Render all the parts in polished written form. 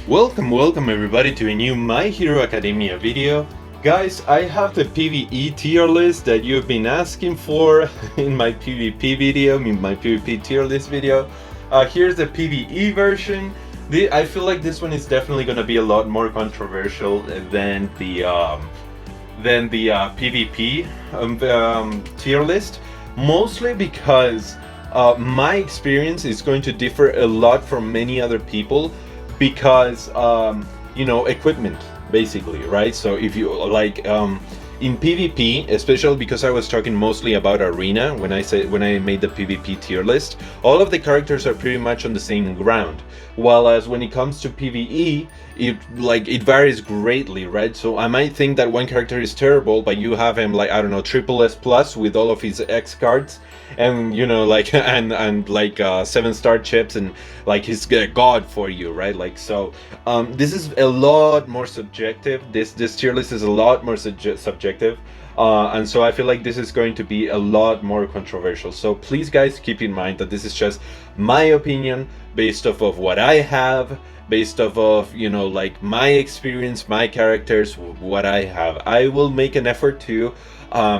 Welcome everybody to a new My Hero Academia video. Guys, I have the PVE tier list that you've been asking for in my PvP video, in my PvP tier list video. Here's the PVE version. I feel like this one is definitely going to be a lot more controversial than the PvP tier list, mostly because my experience is going to differ a lot from many other people. Because equipment, basically, right? So if you like in PvP, especially because I was talking mostly about arena when I made the PvP tier list, all of the characters are pretty much on the same ground. While as when it comes to PvE, it varies greatly, right? So I might think that one character is terrible, but you have him like, I don't know, triple S plus with all of his X cards, and and 7-star chips, and like he's a god for you, right? This is a lot more subjective. This tier list is a lot more subjective, and so I feel like this is going to be a lot more controversial. So please, guys, keep in mind that this is just my opinion based off of what I have, based off of my experience, my characters, what I have. I will make an effort to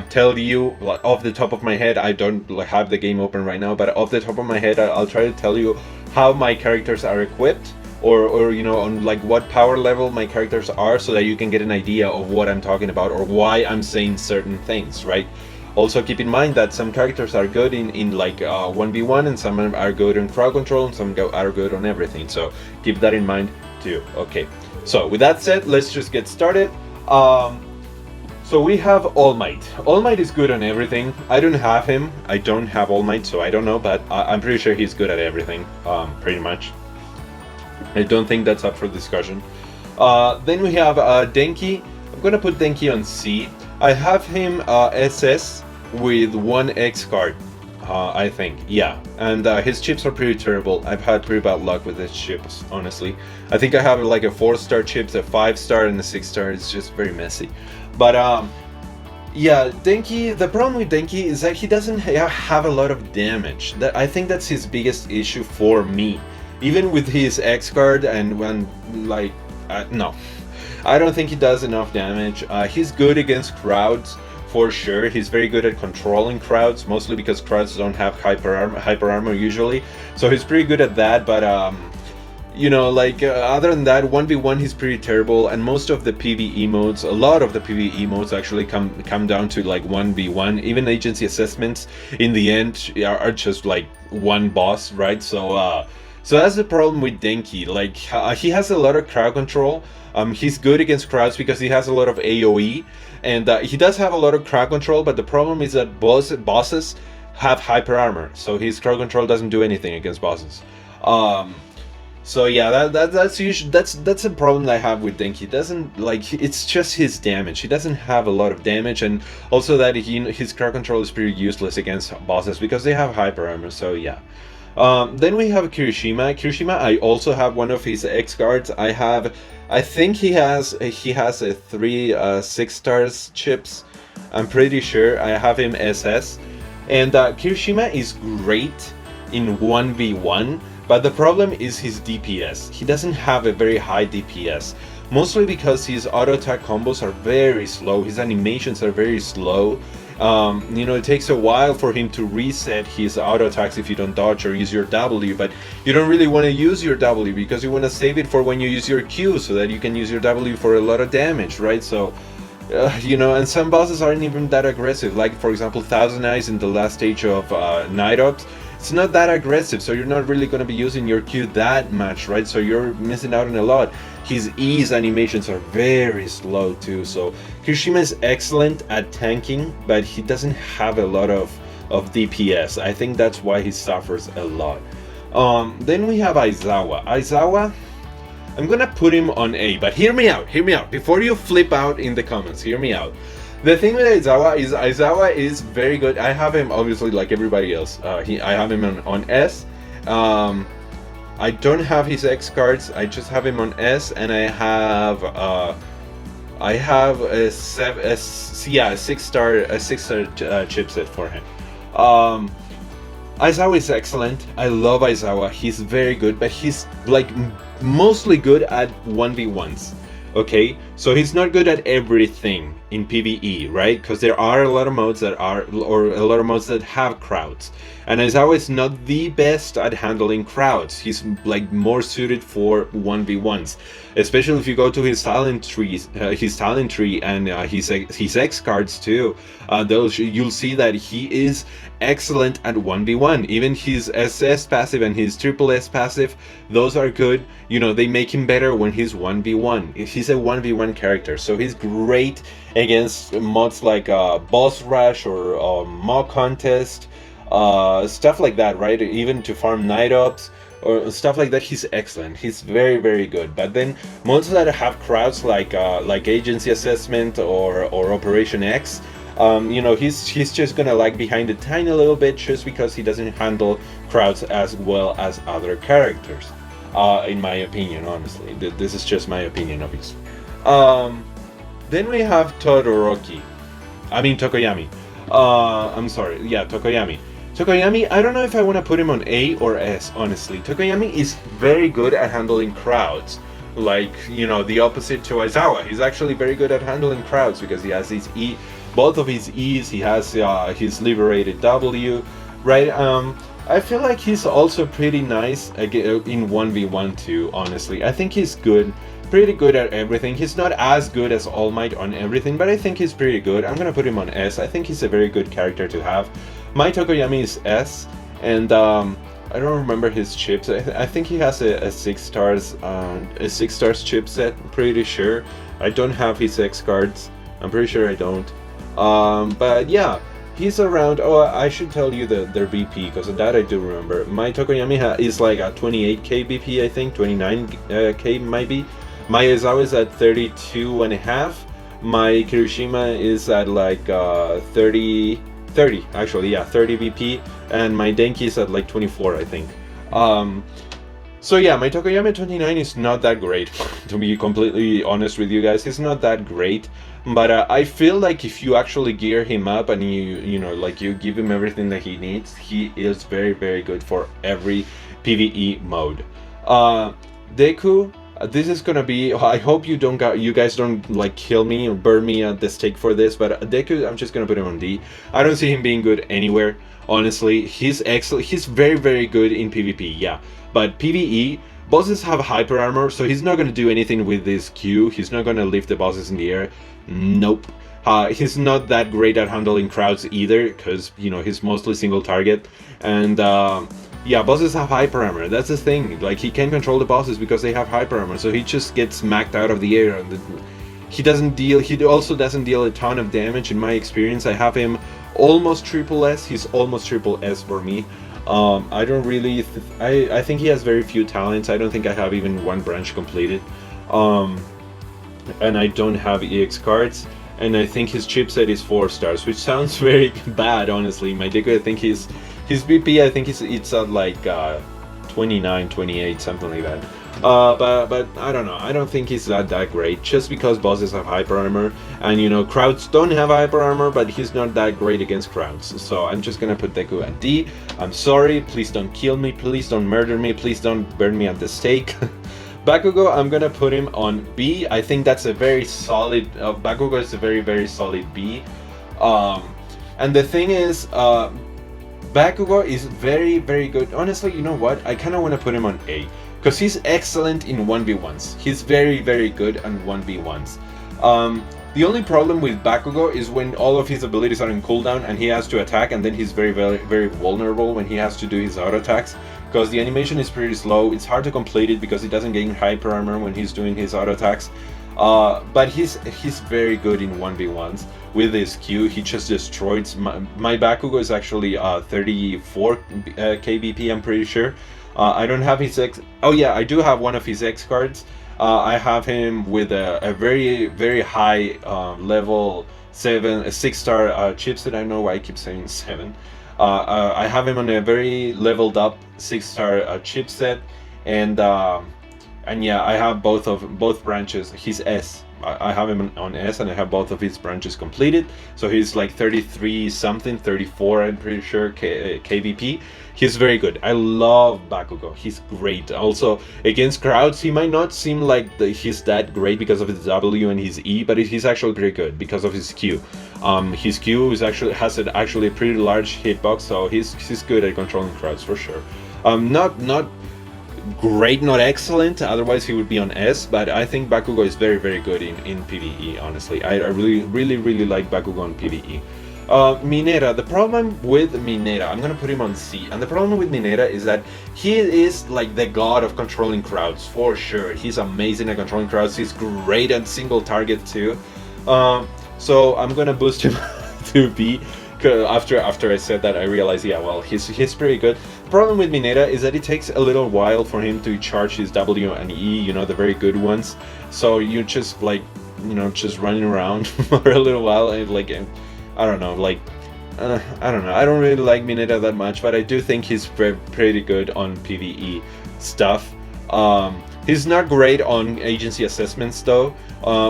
tell you, like, off the top of my head. I don't have the game open right now, but off the top of my head, I'll try to tell you how my characters are equipped, or on like what power level my characters are, so that you can get an idea of what I'm talking about or why I'm saying certain things, right? Also keep in mind that some characters are good in 1v1, and some are good in crowd control, and some are good on everything, so keep that in mind too. Okay, so with that said, let's just get started. So we have All Might. All Might is good on everything. I don't have him. I don't have All Might, so I don't know, but I'm pretty sure he's good at everything, pretty much. I don't think that's up for discussion. Then we have Denki. I'm gonna put Denki on C. I have him SS with 1 X card, I think, yeah. And his chips are pretty terrible. I've had pretty bad luck with his chips, honestly. I think I have like a 4-star chips, a 5-star, and a 6-star. It's just very messy. But yeah, Denki, the problem with Denki is that he doesn't have a lot of damage. I think that's his biggest issue for me. Even with his X card, and no, I don't think he does enough damage. He's good against crowds, for sure. He's very good at controlling crowds, mostly because crowds don't have hyper armor usually. So he's pretty good at that, but other than that, 1v1 he's pretty terrible, and most of the PvE modes, a lot of the PvE modes actually come down to like 1v1. Even agency assessments in the end are just like one boss, right? So that's the problem with Denki. He has a lot of crowd control. He's good against crowds because he has a lot of AoE, and he does have a lot of crowd control, but the problem is that bosses have hyper armor, so his crowd control doesn't do anything against bosses. So yeah, that's a problem that I have with Denki. It's just his damage. He doesn't have a lot of damage, and also that his crowd control is pretty useless against bosses because they have hyper armor. So yeah. Then we have Kirishima. Kirishima, I also have one of his X cards. I think he has a 3 6-stars chips. I'm pretty sure. I have him SS, and Kirishima is great in 1v1. But the problem is his DPS. He doesn't have a very high DPS, mostly because his auto attack combos are very slow. His animations are very slow. It takes a while for him to reset his auto attacks if you don't dodge or use your W, but you don't really want to use your W because you want to save it for when you use your Q, so that you can use your W for a lot of damage, right? So and some bosses aren't even that aggressive, like for example Thousand Eyes in the last stage of Night Ops. It's not that aggressive, so you're not really going to be using your Q that much, right? So you're missing out on a lot. His E's animations are very slow too, so Kirishima is excellent at tanking, but he doesn't have a lot of DPS. I think that's why he suffers a lot. Then we have Izawa. Izawa, I'm gonna put him on A, but hear me out, before you flip out in the comments, hear me out. The thing with Izawa is very good. I have him obviously like everybody else. I have him on S. I don't have his X cards. I just have him on S, and I have a 6-star chipset for him. Izawa is excellent. I love Izawa. He's very good, but he's like mostly good at 1v1s. Okay, so he's not good at everything in PVE, right? Because there are a lot of modes that are, or a lot of modes that have crowds. And Izawa is not the best at handling crowds. He's like more suited for 1v1s, especially if you go to his talent tree, and his X cards too. You'll see that he is excellent at 1v1. Even his SS passive and his triple S passive, those are good. You know, they make him better when he's 1v1. He's a 1v1 character, so he's great against mods like Boss Rush or Mock Contest, stuff like that, right? Even to farm Night Ops or stuff like that, he's excellent. He's very, very good. But then mods that have crowds like Agency Assessment or Operation X, you know, he's just gonna lag behind a tiny little bit just because he doesn't handle crowds as well as other characters. In my opinion, honestly, this is just my opinion, obviously. Then we have Tokoyami. I'm sorry, yeah, Tokoyami. Tokoyami, I don't know if I want to put him on A or S, honestly. Tokoyami is very good at handling crowds. Like, you know, the opposite to Izawa. He's actually very good at handling crowds because he has his E, both of his E's, he has his liberated W, right? I feel like he's also pretty nice in 1v1 too, honestly. I think he's good, pretty good at everything. He's not as good as All Might on everything, but I think he's pretty good. I'm gonna put him on S. I think he's a very good character to have. My Tokoyami is S, and I don't remember his chips. I think he has a 6 stars chipset, I'm pretty sure. I don't have his X cards. I'm pretty sure I don't. But yeah, he's around. Oh, I should tell you their BP, because of that I do remember. My Tokoyami is like at 28k BP, I think, 29k might be. My Izawa is at 32.5. My Kirishima is at like 30 actually, yeah, 30 BP, and my Denki is at like 24, I think. So yeah, my Tokoyami 29 is not that great, to be completely honest with you guys. It's not that great, but I feel like if you actually gear him up and you know, like you give him everything that he needs, he is very, very good for every PVE mode. Deku, this is gonna be, I hope you guys don't like kill me or burn me at the stake for this, but Deku, I'm just gonna put him on D. I don't see him being good anywhere, honestly. He's excellent. He's very, very good in PvP, yeah, but PvE, bosses have hyper armor, so he's not gonna do anything with this Q. He's not gonna lift the bosses in the air. Nope. He's not that great at handling crowds either, because, you know, he's mostly single target. And yeah, bosses have hyper armor. That's the thing. Like, he can control the bosses because they have hyper armor, so he just gets smacked out of the air. And he doesn't deal. He also doesn't deal a ton of damage in my experience. I have him almost triple S. He's almost triple S for me. I don't really. I think he has very few talents. I don't think I have even one branch completed. And I don't have EX cards. And I think his chipset is 4 stars, which sounds very bad, honestly. My Deku, I think his BP, I think it's at like 29, 28, something like that. But I don't know. I don't think he's that great, just because bosses have hyper armor, and you know, crowds don't have hyper armor, but he's not that great against crowds. So I'm just gonna put Deku at D. I'm sorry. Please don't kill me. Please don't murder me. Please don't burn me at the stake. Bakugo, I'm gonna put him on B. I think that's a very solid. Bakugo is a very, very solid B. And the thing is, Bakugo is very, very good. Honestly, you know what? I kind of want to put him on A, because he's excellent in 1v1s. He's very, very good on 1v1s. The only problem with Bakugo is when all of his abilities are in cooldown and he has to attack, and then he's very, very, very vulnerable when he has to do his auto attacks, because the animation is pretty slow. It's hard to complete it because he doesn't gain hyper armor when he's doing his auto attacks. But he's very good in 1v1s. With his Q, he just destroys. My Bakugo is actually 34 kbp, I'm pretty sure. I don't have his X. Oh yeah, I do have one of his X cards. I have him with a very, very high level 6-star chipset. I don't know why I keep saying 7. I have him on a very leveled up 6-star chipset, and And yeah, I have both branches. He's S. I have him on S, and I have both of his branches completed. So he's like 33 something, 34, I'm pretty sure, KVP. He's very good. I love Bakugo. He's great. Also, against crowds, he might not seem like he's that great because of his W and his E, but he's actually pretty good because of his Q. His Q has actually a pretty large hitbox, so he's good at controlling crowds for sure. Not great, not excellent, otherwise he would be on S, but I think Bakugo is very, very good in PVE, honestly. I really like Bakugo in PVE. Mineta, the problem with Mineta, I'm gonna put him on C, and the problem with Mineta is that he is like the god of controlling crowds, for sure. He's amazing at controlling crowds, he's great at single target too. So I'm gonna boost him to B. After I said that, I realized, yeah, well, he's pretty good. The problem with Mineta is that it takes a little while for him to charge his W and E, you know, the very good ones. So you just like, you know, just running around for a little while, and like, I don't know, like, I don't know. I don't really like Mineta that much, but I do think he's pretty good on PVE stuff. He's not great on agency assessments though,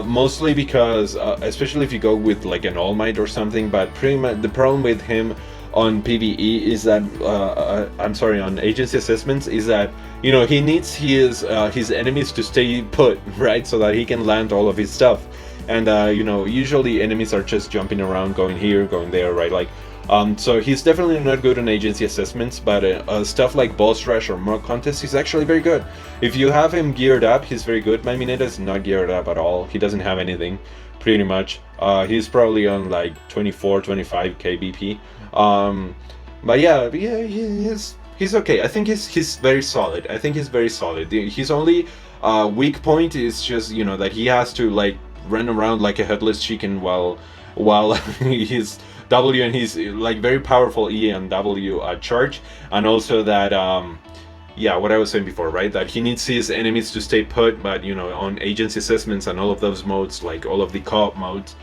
mostly because, especially if you go with like an All Might or something, but pretty much the problem with him on PVE is that, I'm sorry, on agency assessments is that, you know, he needs his enemies to stay put, right, so that he can land all of his stuff. And, you know, usually enemies are just jumping around, going here, going there, right, like, so he's definitely not good on agency assessments, but stuff like boss rush or mock contest, he's actually very good. If you have him geared up, he's very good. My Mineta is not geared up at all. He doesn't have anything, pretty much. He's probably on like 24, 25 KBP. But yeah, he's okay. I think he's very solid. I think he's very solid. His only weak point is just, you know, that he has to like run around like a headless chicken while his W and his like very powerful E and W charge, and also that yeah, what I was saying before, right, that he needs his enemies to stay put, but you know, on agency assessments and all of those modes, like all of the co-op modes,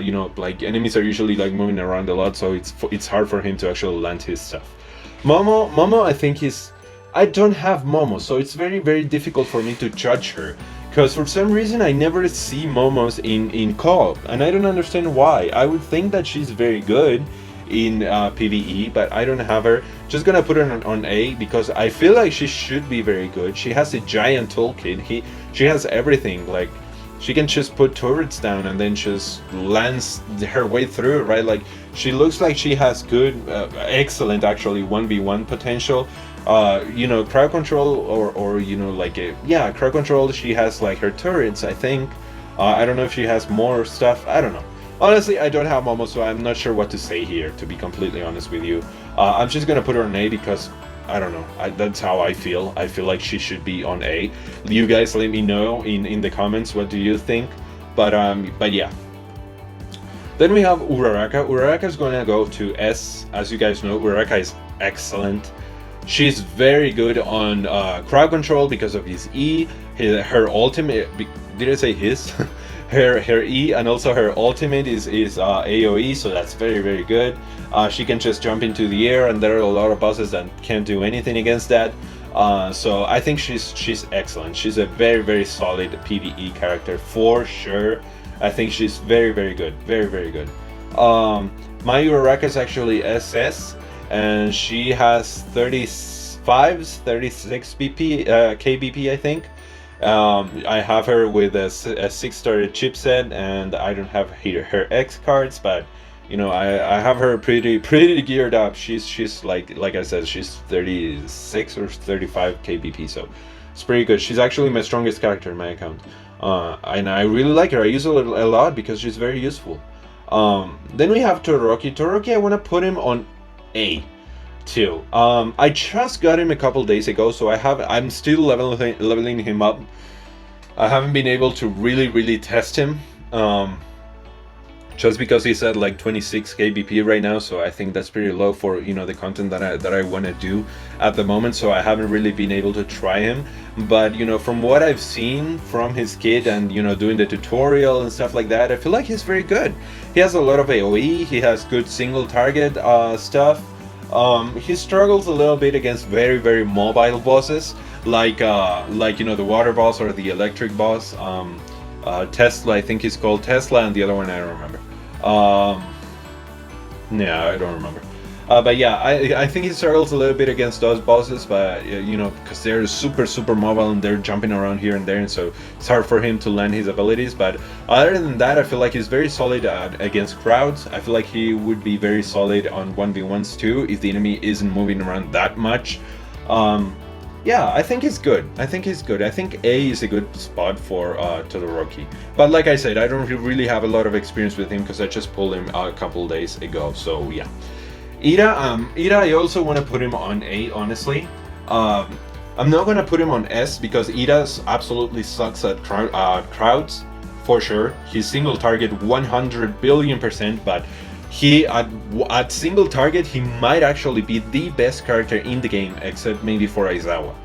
you know, like enemies are usually like moving around a lot, so it's hard for him to actually land his stuff. Momo, I think I don't have Momo, so it's very, very difficult for me to judge her. Because for some reason I never see Momos in co-op, and I don't understand why. I would think that she's very good in PvE, but I don't have her. Just gonna put her on A because I feel like she should be very good. She has a giant toolkit. She has everything. Like, she can just put turrets down and then just lands her way through, right? Like, she looks like she has good, excellent actually 1v1 potential. You know, crowd control or you know, like crowd control, she has like her turrets, I think. I don't know if she has more stuff, I don't know. Honestly, I don't have Momo, so I'm not sure what to say here, to be completely honest with you. I'm just gonna put her on A because, I don't know, that's how I feel. I feel like she should be on A. You guys let me know in the comments, what do you think? But yeah. Then we have Uraka. Uraka is gonna go to S. As you guys know, Uraka is excellent. She's very good on crowd control because of his E, her ultimate. Did I say his? her E, and also her ultimate is AoE, so that's very, very good. She can just jump into the air, and there are a lot of bosses that can't do anything against that. So I think she's excellent. She's a very, very solid PvE character for sure. I think she's very, very good, very, very good. My Uraka is actually SS. And she has 36 KBP, I think. I have her with a 6-star chipset, and I don't have her X cards, but you know, I have her pretty geared up. She's like I said, she's 36 or 35 KBP, so it's pretty good. She's actually my strongest character in my account, and I really like her. I use her a lot because she's very useful. Then we have Todoroki. Todoroki, I want to put him on A too. I just got him a couple days ago, so I'm still leveling him up. I haven't been able to really test him, just because he's at like 26 KBP right now, so I think that's pretty low for, you know, the content that I want to do at the moment, so I haven't really been able to try him. But you know, from what I've seen from his kit and, you know, doing the tutorial and stuff like that, I feel like he's very good. He has a lot of AoE, he has good single target stuff. He struggles a little bit against very mobile bosses, like you know, the water boss or the electric boss. Tesla, I think he's called Tesla, and the other one I don't remember. Yeah, I don't remember. But yeah, I think he struggles a little bit against those bosses, but you know, because they're super mobile and they're jumping around here and there, and so it's hard for him to land his abilities. But other than that, I feel like he's very solid against crowds. I feel like he would be very solid on 1v1s too if the enemy isn't moving around that much. Yeah, I think he's good. I think he's good. I think A is a good spot for Todoroki. But like I said, I don't really have a lot of experience with him because I just pulled him a couple days ago. So yeah. Ida, I also want to put him on A, honestly. I'm not going to put him on S because Ida absolutely sucks at crowds, for sure. He's single target 100 billion%, but he at single target, he might actually be the best character in the game, except maybe for Izawa.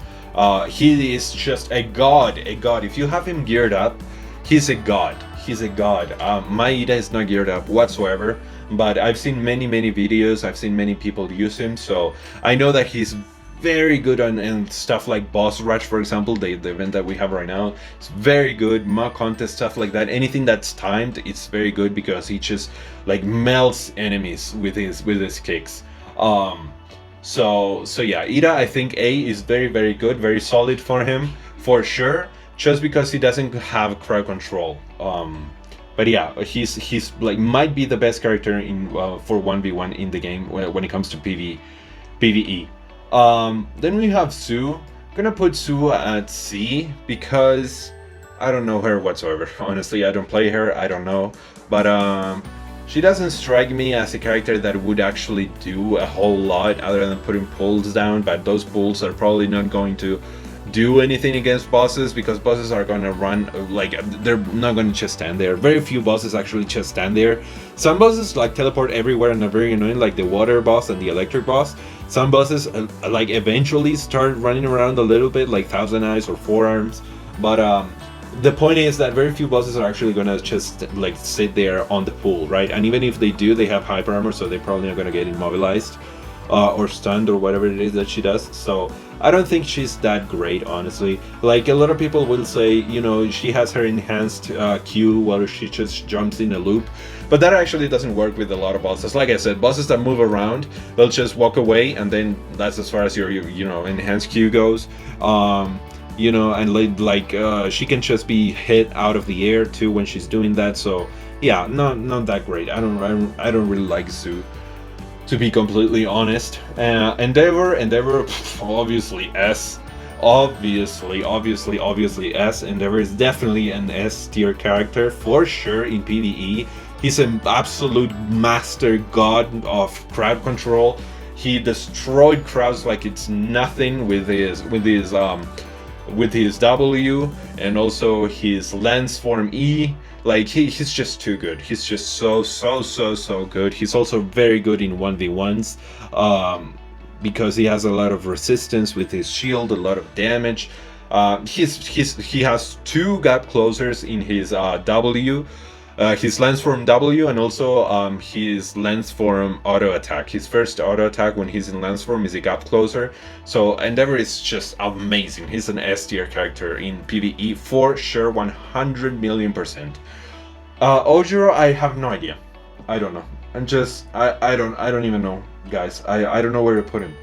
He is just a god, a god. If you have him geared up, he's a god. He's a god. My Ida is not geared up whatsoever, but I've seen many videos. I've seen many people use him, so I know that he's very good on stuff like boss rush, for example, the event that we have right now. It's very good. Mock contest, stuff like that. Anything that's timed, it's very good because he just like melts enemies with his kicks. So yeah, Ida, I think A is very good, very solid for him for sure, just because he doesn't have crowd control. But yeah, he's like might be the best character in for 1v1 in the game when it comes to PVE. Then we have Sue. I'm gonna put Sue at C because I don't know her whatsoever. Honestly, I don't play her. I don't know, but she doesn't strike me as a character that would actually do a whole lot other than putting pulls down. But those pulls are probably not going to do anything against bosses because bosses are gonna run, like they're not gonna just stand there. Very few bosses actually just stand there. Some bosses like teleport everywhere and are very annoying, like the water boss and the electric boss. Some bosses like eventually start running around a little bit, like Thousand Eyes or Forearms. But the point is that very few bosses are actually gonna just like sit there on the pool, right? And even if they do, they have hyper armor, so they're probably not gonna get immobilized or stunned or whatever it is that she does. So I don't think she's that great, honestly. Like a lot of people will say, you know, she has her enhanced Q while she just jumps in a loop, but that actually doesn't work with a lot of bosses. Like I said, bosses that move around, they'll just walk away, and then that's as far as your you know, enhanced Q goes. You know, and like she can just be hit out of the air too when she's doing that. So yeah, not that great. I don't really like Sue, to be completely honest. Endeavor, obviously S. Obviously S. Endeavor is definitely an S tier character for sure in PvE. He's an absolute master god of crowd control. He destroyed crowds like it's nothing with his W and also his lens form E. Like he's just too good. He's just so good. He's also very good in 1v1s because he has a lot of resistance with his shield, a lot of damage. He has two gap closers in his W. His lens form W and also his lens form auto attack. His first auto attack when he's in lens form is a gap closer. So Endeavor is just amazing. He's an S tier character in PvE for sure, 100 million%. Ojiro, I have no idea. I don't know. I don't even know, guys. I don't know where to put him.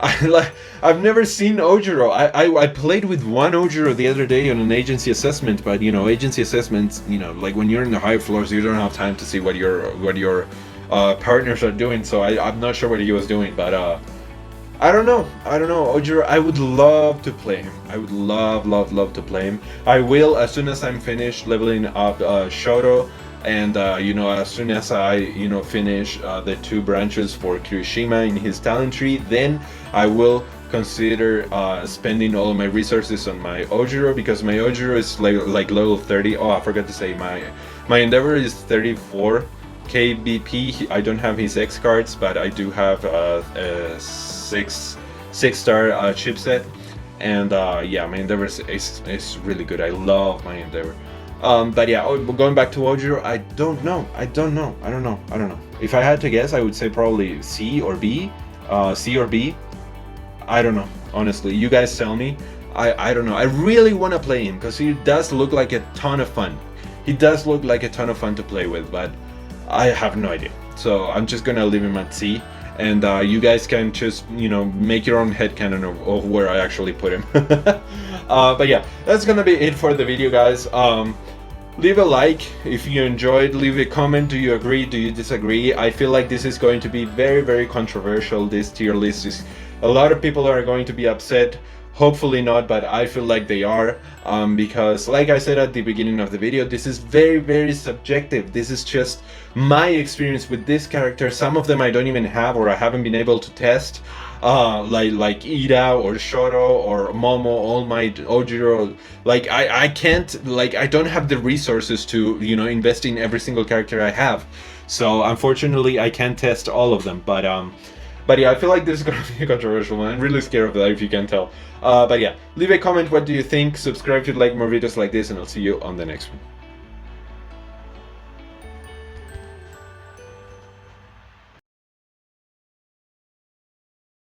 I've never seen Ojiro. I played with one Ojiro the other day on an agency assessment, but you know, agency assessments, you know, like when you're in the high floors, you don't have time to see what your partners are doing. So I'm not sure what he was doing, but I don't know. Ojiro, I would love to play him. I would love to play him. I will as soon as I'm finished leveling up Shoto. And you know, as soon as I finish the 2 branches for Kirishima in his talent tree, then I will consider spending all of my resources on my Ojiro, because my Ojiro is like level 30. Oh, I forgot to say my Endeavor is 34 KBP. I don't have his X cards, but I do have a 6-star chipset, and yeah, my Endeavor is really good. I love my Endeavor. But yeah, going back to Ojiro, I don't know. If I had to guess, I would say probably C or B. I don't know, honestly. You guys tell me. I don't know. I really want to play him because he does look like a ton of fun. He does look like a ton of fun to play with, but I have no idea. So I'm just gonna leave him at C, and you guys can just, you know, make your own headcanon of where I actually put him. But yeah, that's gonna be it for the video, guys. Leave a like if you enjoyed, leave a comment. Do you agree, do you disagree? I feel like this is going to be very, very controversial. This tier list is, a lot of people are going to be upset. Hopefully not, but I feel like they are, because like I said at the beginning of the video, this is very, very subjective. This is just my experience with this character. Some of them I don't even have, or I haven't been able to test, like Ida or Shoro or Momo, All Might, Ojiro. Like I can't, like I don't have the resources to, you know, invest in every single character I have. So unfortunately I can't test all of them, but yeah, I feel like this is gonna be a controversial one. I'm really scared of that, if you can tell. But yeah, leave a comment, what do you think? Subscribe if you'd like more videos like this, and I'll see you on the next one.